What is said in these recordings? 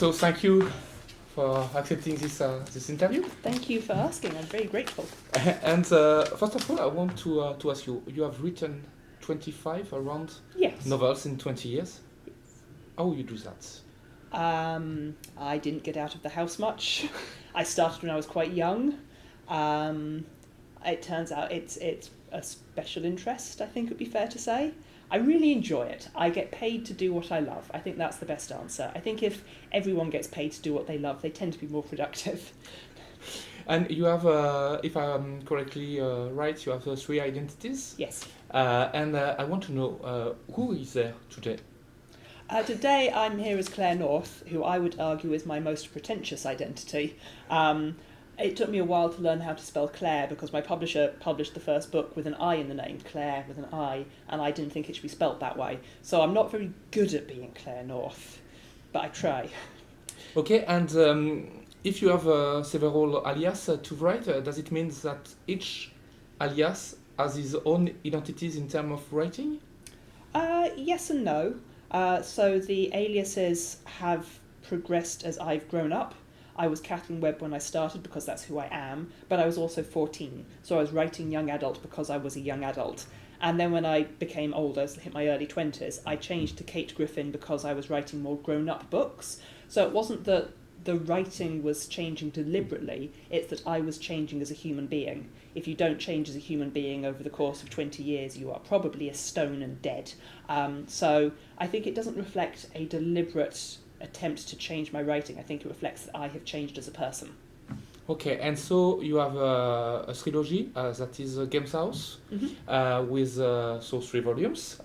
So thank you for accepting this interview. Thank you for asking. I'm very grateful. And first of all, I want to ask you. You have written 25 around Yes. novels in 20 years. How you do that? I didn't get out of the house much. I started when I was quite young. It turns out it's a special interest, I think it would be fair to say. I really enjoy it. I get paid to do what I love. I think that's the best answer. I think if everyone gets paid to do what they love, they tend to be more productive. And you have, if I'm correctly right, you have 3 identities. Yes. And I want to know who is there today? Today I'm here as Claire North, who I would argue is my most pretentious identity. It took me a while to learn how to spell Claire because my publisher published the first book with an I in the name, Claire with an I, and I didn't think it should be spelt that way. So I'm not very good at being Claire North, but I try. Okay, and if you have several alias to write, does it mean that each alias has his own identities in terms of writing? Yes and no. So the aliases have progressed as I've grown up. I was Kathleen Webb when I started because that's who I am, but I was also 14, so I was writing young adult because I was a young adult. And then when I became older, so hit my early 20s, I changed to Kate Griffin because I was writing more grown-up books. So it wasn't that the writing was changing deliberately, it's that I was changing as a human being. If you don't change as a human being over the course of 20 years, you are probably a stone and dead. So I think it doesn't reflect a deliberate attempt to change my writing. I think it reflects that I have changed as a person. Okay, and so you have a trilogie that is Games House with 3 volumes.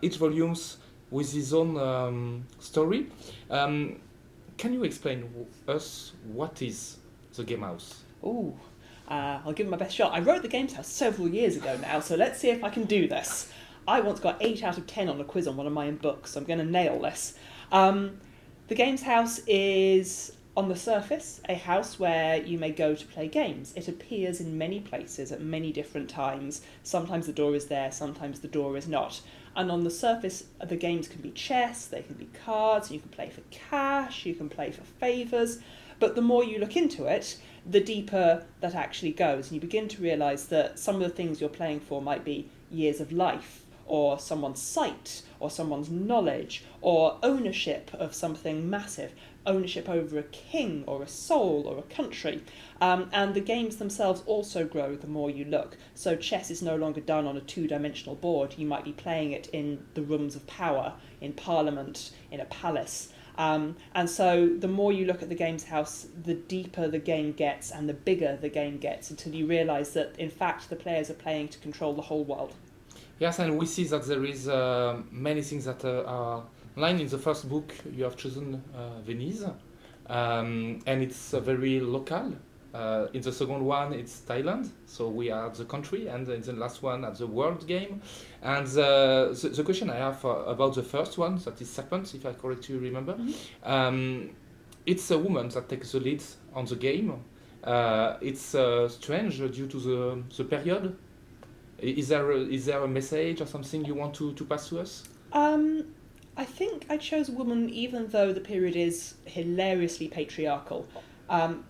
Each volumes with his own story. Can you explain us what is the Game House? I'll give it my best shot. I wrote the Games House several years ago now, so let's see if I can do this. I once got 8 out of 10 on a quiz on one of my own books, so I'm going to nail this. The Games House is, on the surface, a house where you may go to play games. It appears in many places at many different times. Sometimes the door is there, sometimes the door is not. And on the surface, the games can be chess, they can be cards, you can play for cash, you can play for favours. But the more you look into it, the deeper that actually goes. And you begin to realise that some of the things you're playing for might be years of life, or someone's sight, or someone's knowledge, or ownership of something massive, ownership over a king, or a soul, or a country. And the games themselves also grow the more you look. So chess is no longer done on a 2-dimensional board. You might be playing it in the rooms of power, in parliament, in a palace. And so the more you look at the Games House, the deeper the game gets and the bigger the game gets, until you realise that, in fact, the players are playing to control the whole world. Yes, and we see that there is many things that are lined in the first book. You have chosen Venice, and it's very local. In the second one, it's Thailand, so we are at the country, and in the last one, at the world game. And the question I have about the first one, that is Serpent, if I correctly remember, it's a woman that takes the lead on the game. It's strange due to the period. Is there a message or something you want to pass to us? I think I chose a woman even though the period is hilariously patriarchal.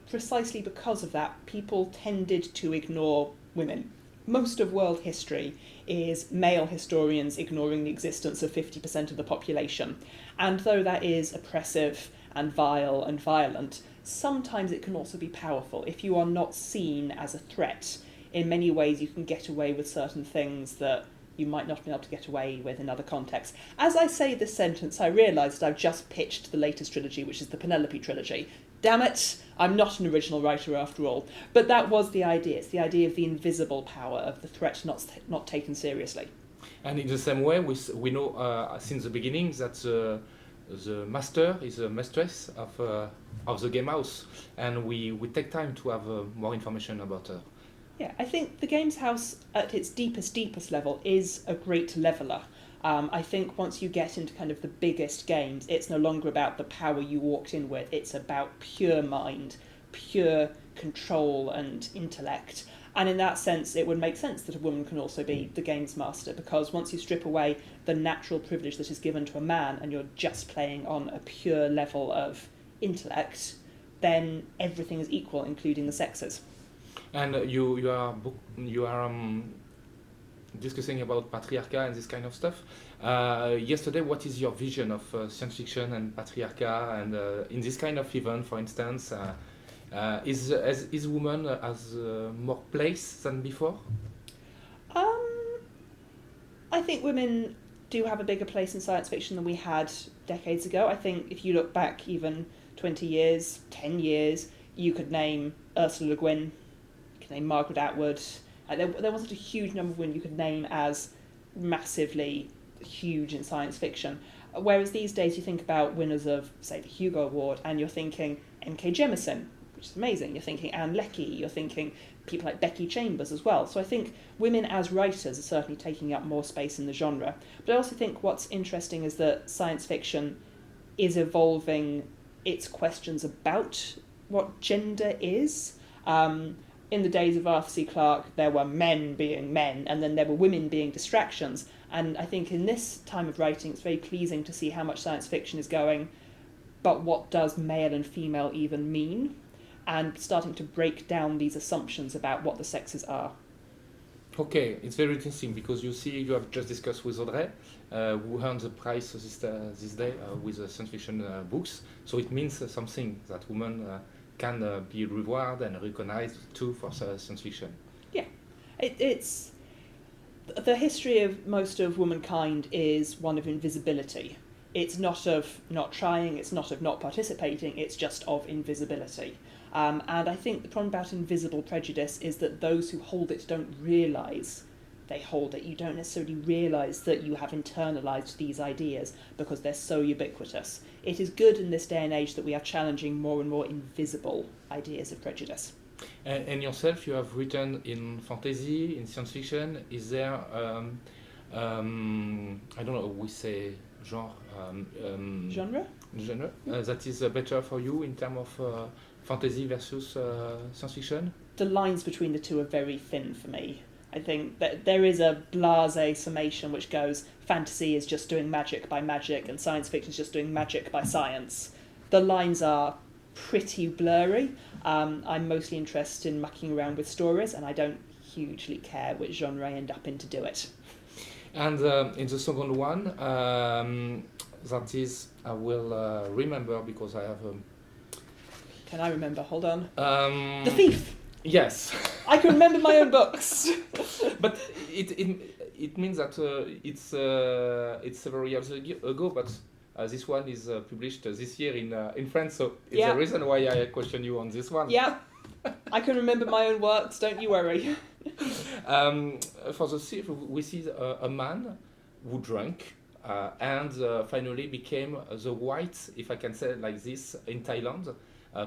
Precisely because of that, people tended to ignore women. Most of world history is male historians ignoring the existence of 50% of the population. And though that is oppressive and vile and violent, sometimes it can also be powerful. If you are not seen as a threat, in many ways you can get away with certain things that you might not be able to get away with in other contexts. As I say this sentence, I realise that I've just pitched the latest trilogy, which is the Penelope trilogy. Damn it, I'm not an original writer after all. But that was the idea. It's the idea of the invisible power, of the threat not taken seriously. And in the same way, we know since the beginning that the master is a mistress of the game house, and we take time to have more information about her. Yeah, I think the Games House at its deepest level is a great leveller. I think once you get into kind of the biggest games, it's no longer about the power you walked in with, it's about pure mind, pure control and intellect. And in that sense, it would make sense that a woman can also be the games master, because once you strip away the natural privilege that is given to a man and you're just playing on a pure level of intellect, then everything is equal, including the sexes. And you are discussing about patriarchy and this kind of stuff. Yesterday, what is your vision of science fiction and patriarchy? And in this kind of event, for instance, is woman has more place than before? I think women do have a bigger place in science fiction than we had decades ago. I think if you look back even 20 years, 10 years, you could name Ursula Le Guin, you could name Margaret Atwood. There wasn't a huge number of women you could name as massively huge in science fiction. Whereas these days you think about winners of, say, the Hugo Award, and you're thinking M.K. Jemisin, which is amazing. You're thinking Anne Leckie, you're thinking people like Becky Chambers as well. So I think women as writers are certainly taking up more space in the genre. But I also think what's interesting is that science fiction is evolving its questions about what gender is. In the days of Arthur C. Clarke, there were men being men, and then there were women being distractions. And I think in this time of writing, it's very pleasing to see how much science fiction is going, but what does male and female even mean? And starting to break down these assumptions about what the sexes are. Okay, it's very interesting because you see, you have just discussed with Audrey, who earned the prize this day with science fiction books. So it means something that women can be rewarded and recognized too for science fiction. Yeah, it's the history of most of womankind is one of invisibility. It's not of not trying, it's not of not participating, it's just of invisibility. And I think the problem about invisible prejudice is that those who hold it don't realise they hold it. You don't necessarily realise that you have internalised these ideas because they're so ubiquitous. It is good in this day and age that we are challenging more and more invisible ideas of prejudice. And yourself, you have written in fantasy, in science fiction. Is there, I don't know, we say genre? Genre? Genre that is better for you in terms of fantasy versus science fiction? The lines between the two are very thin for me. I think that there is a blasé summation which goes, fantasy is just doing magic by magic and science fiction is just doing magic by science. The lines are pretty blurry. I'm mostly interested in mucking around with stories, and I don't hugely care which genre I end up in to do it. And in the second one, that is, I will remember because I have... Can I remember? Hold on. The Thief! Yes. I can remember my own books. But it means that it's several years ago, but this one is published this year in France, so it's the reason why I question you on this one. Yeah, I can remember my own works, don't you worry. For the Thief, we see a man who drank and finally became the white, if I can say it like this, in Thailand.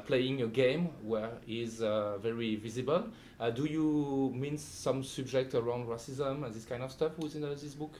Playing a game where he's very visible. Do you mean some subject around racism and this kind of stuff within this book?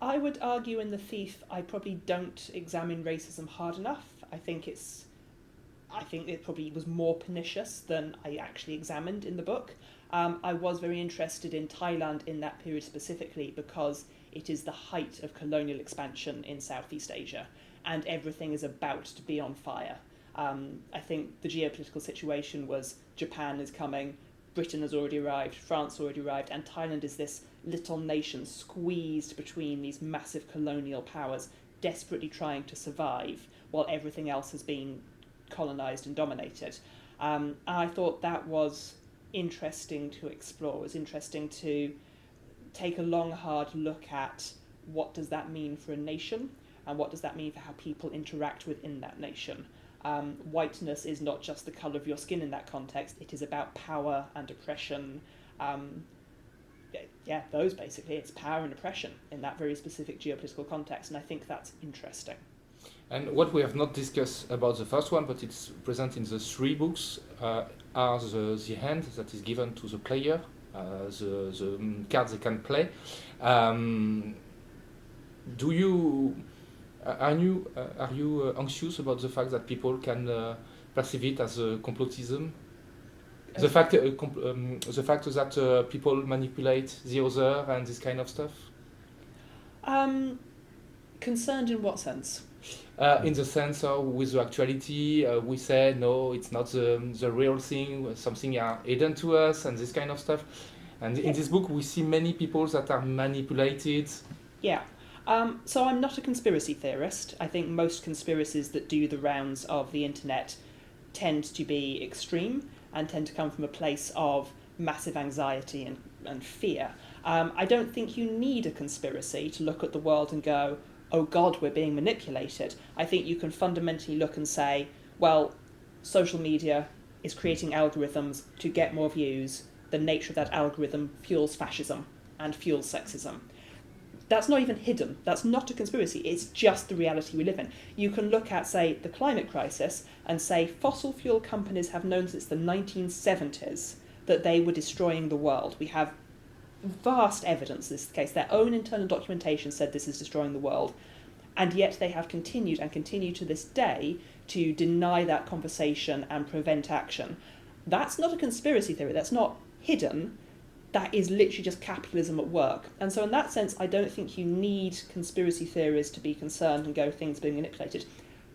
I would argue in The Thief, I probably don't examine racism hard enough. I think it probably was more pernicious than I actually examined in the book. I was very interested in Thailand in that period specifically because it is the height of colonial expansion in Southeast Asia, and everything is about to be on fire. I think the geopolitical situation was Japan is coming, Britain has already arrived, France already arrived, and Thailand is this little nation squeezed between these massive colonial powers, desperately trying to survive while everything else has been colonised and dominated. And I thought that was interesting to explore. It was interesting to take a long, hard look at what does that mean for a nation and what does that mean for how people interact within that nation. Whiteness is not just the colour of your skin in that context, it is about power and oppression. Those basically, it's power and oppression in that very specific geopolitical context, and I think that's interesting. And what we have not discussed about the first one, but it's present in the three books, are the hand that is given to the player, the cards they can play. Are you anxious about the fact that people can perceive it as a complotism? The fact that people manipulate the other and this kind of stuff? Concerned in what sense? In the sense of with the actuality, we say no, it's not the real thing. Something are hidden to us, and this kind of stuff. And in this book, we see many people that are manipulated. Yeah. So I'm not a conspiracy theorist. I think most conspiracies that do the rounds of the internet tend to be extreme and tend to come from a place of massive anxiety and fear. I don't think you need a conspiracy to look at the world and go, oh God, we're being manipulated. I think you can fundamentally look and say, well, social media is creating algorithms to get more views. The nature of that algorithm fuels fascism and fuels sexism. That's not even hidden. That's not a conspiracy. It's just the reality we live in. You can look at, say, the climate crisis and say fossil fuel companies have known since the 1970s that they were destroying the world. We have vast evidence this is the case. Their own internal documentation said this is destroying the world. And yet they have continued and continue to this day to deny that conversation and prevent action. That's not a conspiracy theory. That's not hidden. That is literally just capitalism at work. And so in that sense, I don't think you need conspiracy theories to be concerned and go, things being manipulated.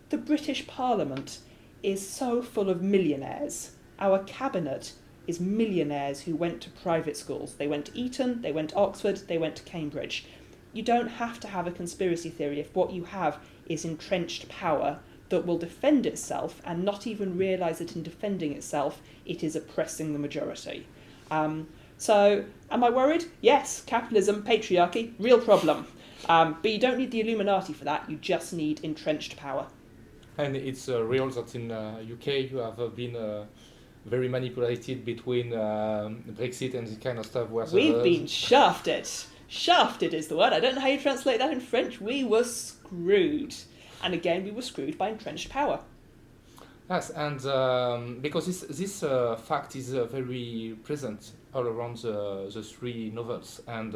The British Parliament is so full of millionaires. Our cabinet is millionaires who went to private schools. They went to Eton, they went to Oxford, they went to Cambridge. You don't have to have a conspiracy theory if what you have is entrenched power that will defend itself and not even realise that in defending itself, it is oppressing the majority. So, am I worried? Yes, capitalism, patriarchy, real problem. But you don't need the Illuminati for that, you just need entrenched power. And it's real that in UK you have been very manipulated between Brexit and this kind of stuff. We've been shafted. Shafted is the word. I don't know how you translate that in French. We were screwed. And again, we were screwed by entrenched power. Yes, and because this fact is very present all around the three novels. And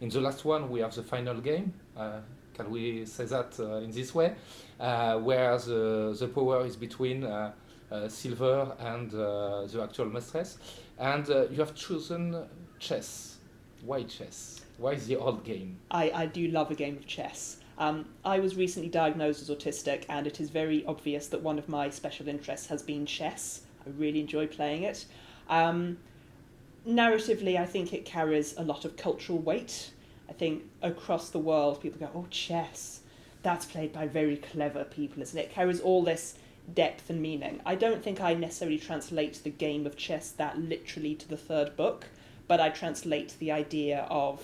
in the last one, we have the final game. Can we say that in this way? Where the power is between Silver and the actual mistress. And you have chosen chess. Why chess? Why the old game? I do love a game of chess. I was recently diagnosed as autistic, and it is very obvious that one of my special interests has been chess. I really enjoy playing it. Narratively, I think it carries a lot of cultural weight. I think across the world, people go, oh, chess, that's played by very clever people, isn't it? It carries all this depth and meaning. I don't think I necessarily translate the game of chess that literally to the third book, but I translate the idea of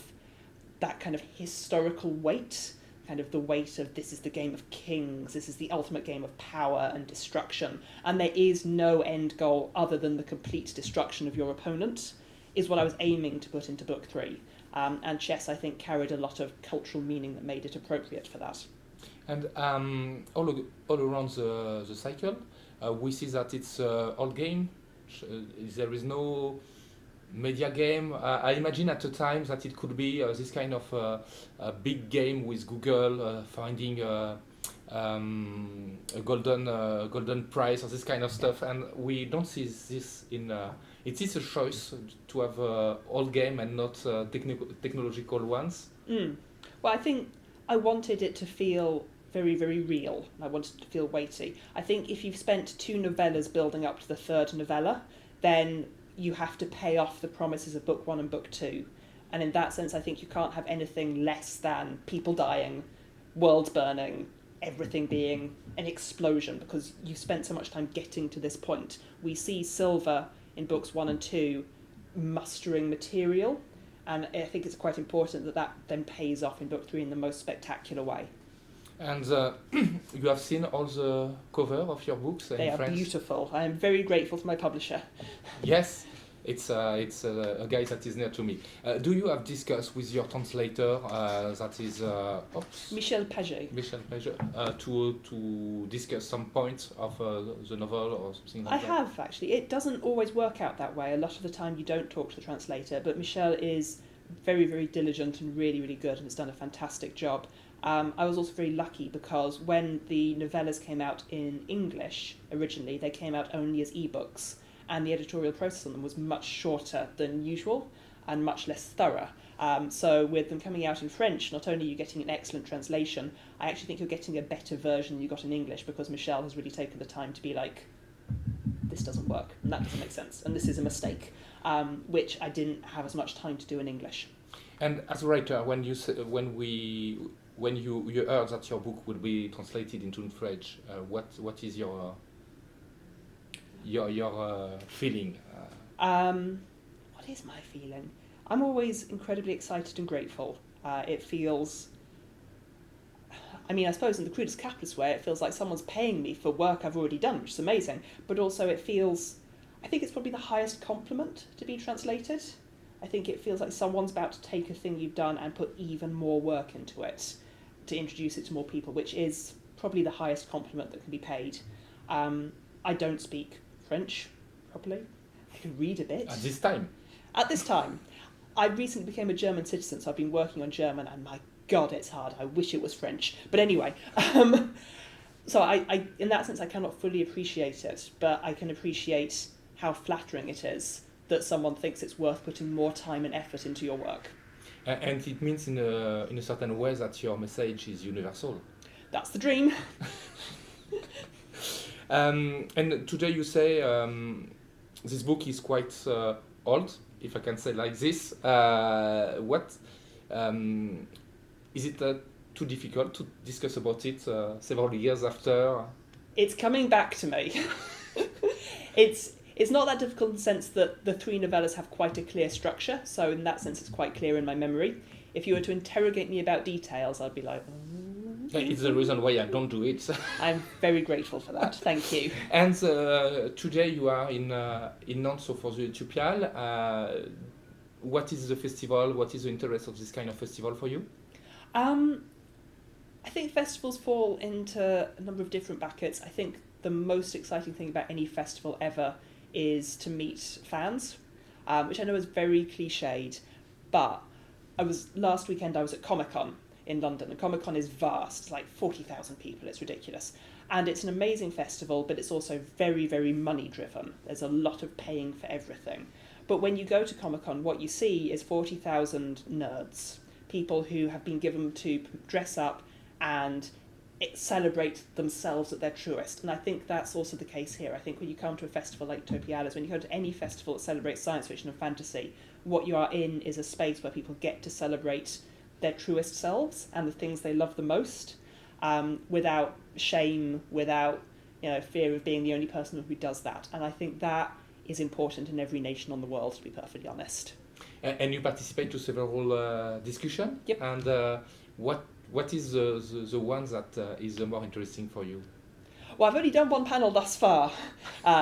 that kind of historical weight, kind of the weight of this is the game of kings, this is the ultimate game of power and destruction, and there is no end goal other than the complete destruction of your opponent, is what I was aiming to put into book 3. And chess, I think, carried a lot of cultural meaning that made it appropriate for that. And all around the cycle, we see that it's all game. There is no media game. I imagine at the time that it could be this kind of a big game with Google finding a golden prize or this kind of stuff, and we don't see this in. It is a choice to have old game and not technological ones. Well, I think I wanted it to feel very, very real. I wanted it to feel weighty. I think if you've spent 2 novellas building up to the third novella, then you have to pay off the promises of book 1 and book 2. And in that sense, I think you can't have anything less than people dying, worlds burning, everything being an explosion, because you spent so much time getting to this point. We see Silver in books 1 and 2 mustering material, and I think it's quite important that that then pays off in book 3 in the most spectacular way. And you have seen all the cover of your books. They are France. Beautiful. I am very grateful to my publisher. Yes, it's a guy that is near to me. Do you have discussed with your translator, that is Michel Paget. To discuss some points of the novel or something like that? I have, actually. It doesn't always work out that way. A lot of the time you don't talk to the translator, but Michel is very, very diligent and really, really good and has done a fantastic job. I was also very lucky because when the novellas came out in English originally, they came out only as ebooks, and the editorial process on them was much shorter than usual and much less thorough. So with them coming out in French, not only are you getting an excellent translation, I actually think you're getting a better version than you got in English, because Michelle has really taken the time to be like, this doesn't work, and that doesn't make sense, and this is a mistake, which I didn't have as much time to do in English. And as a writer, when you heard that your book would be translated into French, what is your feeling? What is my feeling? I'm always incredibly excited and grateful. It feels, I suppose in the crudest capitalist way, it feels like someone's paying me for work I've already done, which is amazing. But also it feels, I think it's probably the highest compliment to be translated. I think it feels like someone's about to take a thing you've done and put even more work into it to introduce it to more people, which is probably the highest compliment that can be paid. I don't speak French properly. I can read a bit. At this time? At this time. I recently became a German citizen, so I've been working on German, and my God, it's hard. I wish it was French. But anyway, so I in that sense, I cannot fully appreciate it, but I can appreciate how flattering it is that someone thinks it's worth putting more time and effort into your work. And it means in a certain way that your message is universal. That's the dream. And today you say this book is quite old, if I can say like this. What is it too difficult to discuss about it several years after? It's coming back to me. It's not that difficult in the sense that the three novellas have quite a clear structure, so in that sense it's quite clear in my memory. If you were to interrogate me about details, I'd be like... It's the reason why I don't do it. I'm very grateful for that, thank you. And today you are in Nantes, so for the Utopial. What is the festival? What is the interest of this kind of festival for you? I think festivals fall into a number of different buckets. I think the most exciting thing about any festival ever is to meet fans, which I know is very cliched, but last weekend I was at Comic-Con in London, and Comic-Con is vast, it's like 40,000 people, it's ridiculous. And it's an amazing festival, but it's also very, very money driven. There's a lot of paying for everything. But when you go to Comic-Con, what you see is 40,000 nerds, people who have been given to dress up and celebrate themselves at their truest. And I think that's also the case here. I think when you come to a festival like Utopialis, when you go to any festival that celebrates science fiction and fantasy, what you are in is a space where people get to celebrate their truest selves and the things they love the most, without shame, without fear of being the only person who does that. And I think that is important in every nation on the world, to be perfectly honest. And you participate to several discussions? Yep. And what is the one that is the more interesting for you? Well, I've only done one panel thus far,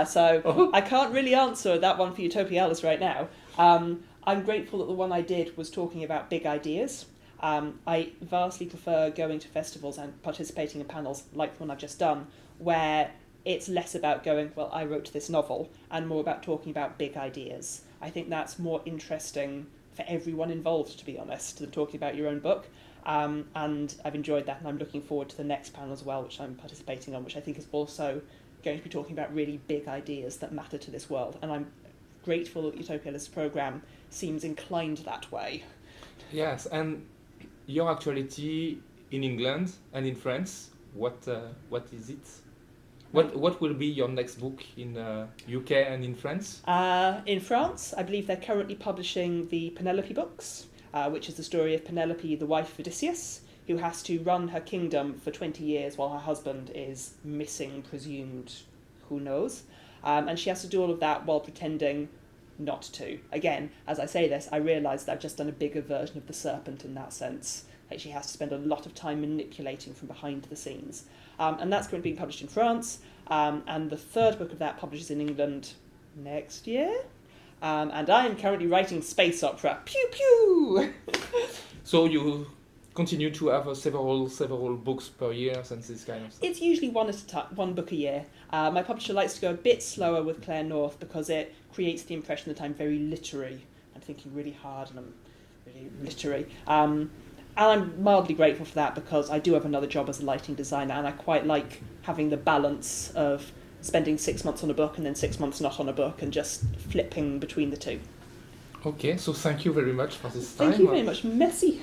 so I can't really answer that one for Utopialis right now. I'm grateful that the one I did was talking about big ideas. I vastly prefer going to festivals and participating in panels like the one I've just done, where it's less about going, well, I wrote this novel, and more about talking about big ideas. I think that's more interesting for everyone involved, to be honest, than talking about your own book. And I've enjoyed that, and I'm looking forward to the next panel as well, which I'm participating on, which I think is also going to be talking about really big ideas that matter to this world. And I'm grateful that the Utopialis programme seems inclined that way. Yes, and your actuality in England and in France, what is it? What will be your next book in UK and in France? In France, I believe they're currently publishing the Penelope books, which is the story of Penelope, the wife of Odysseus, who has to run her kingdom for 20 years while her husband is missing, presumed, who knows. And she has to do all of that while pretending not to. Again, as I say this, I realise that I've just done a bigger version of the serpent in that sense. Like, she has to spend a lot of time manipulating from behind the scenes. And that's currently being published in France. And the third book of that publishes in England next year. And I am currently writing space opera. Pew pew! So you continue to have several books per year since this kind of stuff? It's usually one at a time, one book a year. My publisher likes to go a bit slower with Claire North because it creates the impression that I'm very literary. I'm thinking really hard and I'm really literary. And I'm mildly grateful for that because I do have another job as a lighting designer, and I quite like having the balance of spending 6 months on a book and then 6 months not on a book and just flipping between the two. Okay, so thank you very much for this time. Thank you very much. Merci.